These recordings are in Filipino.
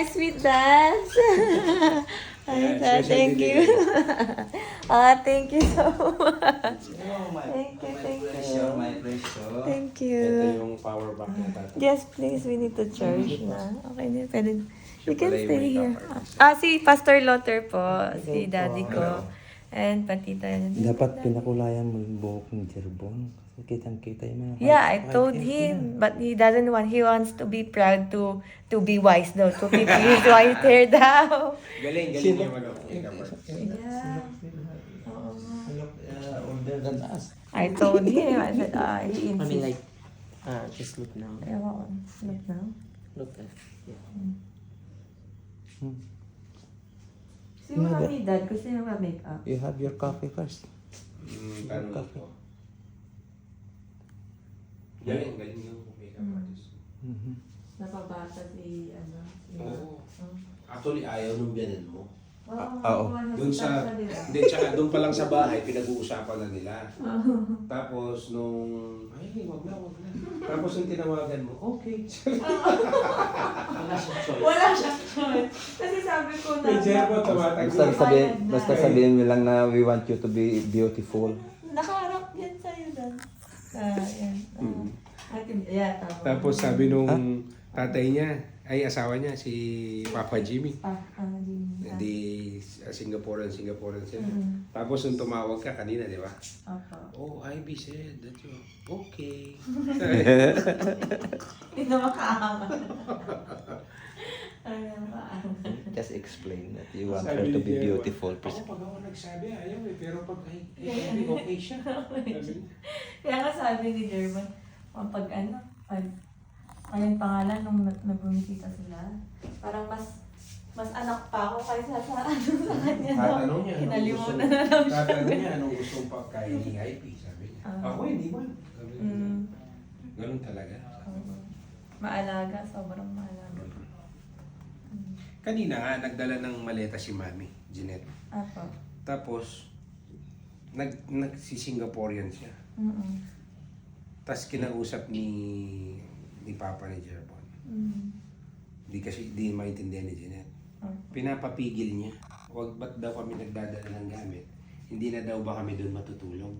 Sweet dance. Ay, Yeah, thank you. Thank you so much. Thank you, thank you. My pressure. Thank Ito you. yung power bank na tatay. Yes, please. We need to charge na. Okay na, pwede. You can pala yung stay makeup here. artist. Si Pastor Lotter po. Si daddy ko. And patita. Dapat pinakulayan mo yung buhok ni Jerbon. Kasi kitang-kita yung mga... Yeah, I told him, but he doesn't want. He wants to be proud to be wise though, to keep his white hair down. Galing yung makeup artist. Yeah. Oo. Older than us. I told him. I said, he I mean, insists. like, just look now. Ewan ko. Look now. Look at, yeah. Si Mami Dad, gusto niya ma-makeup. You have your coffee first. Tanong ko. Galing yung makeup artist. Napabasa si, Oo. Actually, ayaw nung ganun mo. Oo. Doon sa, hindi, tsaka doon pa lang sa bahay, pinag-uusapan na nila. Tapos nung, ay, wag na. Tapos nung tinawagan mo, okay. Wala siyang choice. Kasi sabi ko na, Kay Jerbo, tumatag. Basta sabihin mo lang na we want you to be beautiful. nakaharap yan sa'yo Dan. Yan. Yeah, Tapos sabi nung tatay niya, ay asawa niya, si Papa Jimmy. Hindi, Singaporean sila. Tapos nung tumawag ka kanina, di ba? Oh, Ivy said that you okay. Hindi na makaangat. Ay, makaangat. Just explain that you want Sabi her to ni be Jerbo, beautiful. Ako pag ako nagsabi, ayaw pero pag ay, okay siya. Sabi niya. Kaya nga sabi ni Jerman, pag ayun pangalan nung nagbumisita sila, parang mas anak pa ako kaysa sa sa kanya. Tatanong niya, Kinalimutan na lang siya. tatanong niya anong gustong pagkain ni Ivy, sabi niya. Ako hindi man. Sabi niya. Ganun talaga. Maalaga, sobrang maalaga. Kanina nga, nagdala ng maleta si Mami, Jeanette. Apo. Tapos, si Singaporean siya. Tapos kinausap ni Papa ni Jerbon. Hindi kasi, di maintindihan ni Jeanette. Pinapapigil niya. Ba't daw kami nagdadala ng gamit? Hindi na daw ba kami doon matutulog?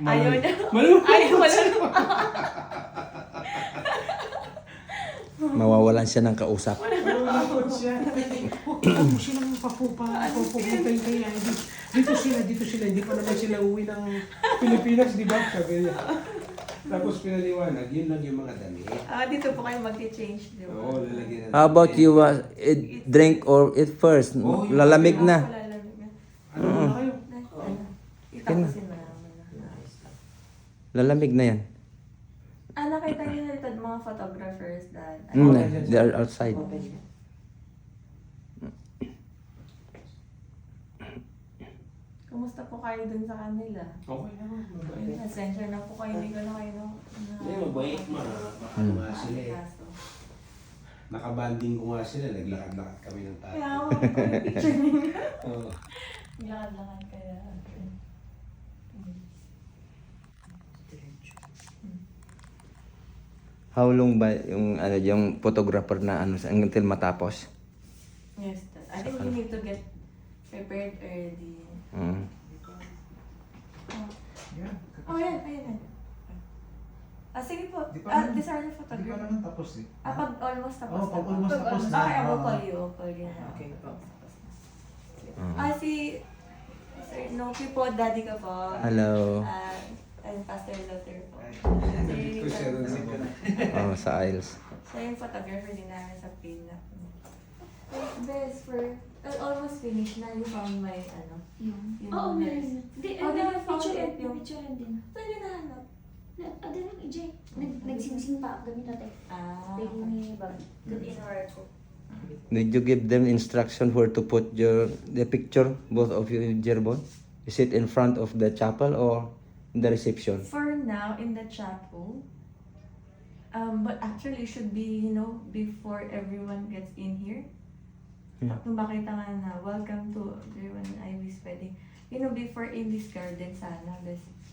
Ayaw niya. Malungkot Ayaw mo. Mawawalan siya ng kausap. Malungkot siya. Huwag mo silang papupuntay kay Ivy. Dito sila. Hindi pa naman sila uwi ng Pilipinas, di ba? Sabi niya. Tapos pinaliwanag, yun lang yung mga damit. Dito po kayo mag-change, di ba? Oo, lalagyan na. How about you eat, drink or eat first? Lalamig na. Lalamig na. Ano na kayo? Itapusin mo lang. Lalamig na yan. Nakita niyo na ito mga photographers dad. They are outside. Kumusta po kayo dun sa kanila? Okay naman, mabait. Ayun, pasensya na po kayo, hindi ko na kayo Hindi, mabait, ano nga sila eh. Nakabanding ko nga sila, naglakad-lakad kami ng tayo. Kaya ako, picture ninyo. Oo. Lakad-lakad kaya. How long ba yung photographer na until matapos? Yes, dad. I think you need to get prepared early. Ayan. Sige po. These are the photographers. Di pa naman tapos eh. Pag almost tapos Oh, pag almost tapos na. Okay, I will call you. Okay. Si Sir Noki po, daddy ka po. Hello. And Pastor Lotter po. Ito siya rin sa Sa aisles. Siya yung photographer din namin sa Pina. Best for... almost finished na. You found my, Oo, meron na. Hindi, picture din. Saan yun nahanap? Din ang EJ. Nagsingsing pa ako ganito tayo. Pwede may bag. Good in our ko. Did you give them instruction where to put the picture, both of you, Jerbon? Is it in front of the chapel or in the reception? For now, in the chapel. But actually, should be, before everyone gets in here. Yeah. Kung makita nga na, welcome to everyone in Ivy's wedding. before in this garden sana.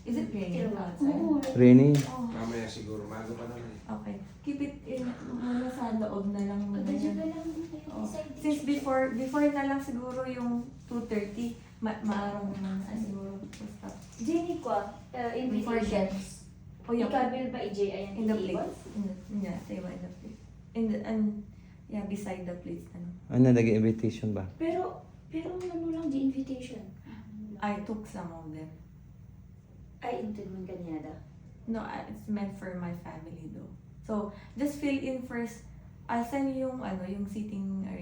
Is it raining outside? Oo. Rainy. Oh, Mamaya siguro, mago pa naman eh. okay. Keep it in muna sa loob na lang muna Medyo yan. ba lang Oh. side Since before na lang siguro yung 2:30, maaraw naman siguro. Basta. Jenny ko, Before invitations. Oh, yeah. Ikabil ba, EJ, ayan In the table? plates. Yeah, table in the plate. Yeah, beside the plates. Ano, nag-invitation ba? Pero ano lang the invitation? I took some of them. Ay, ito naman kanyada. No, it's meant for my family though. So, just fill in first. I'll send you yung seating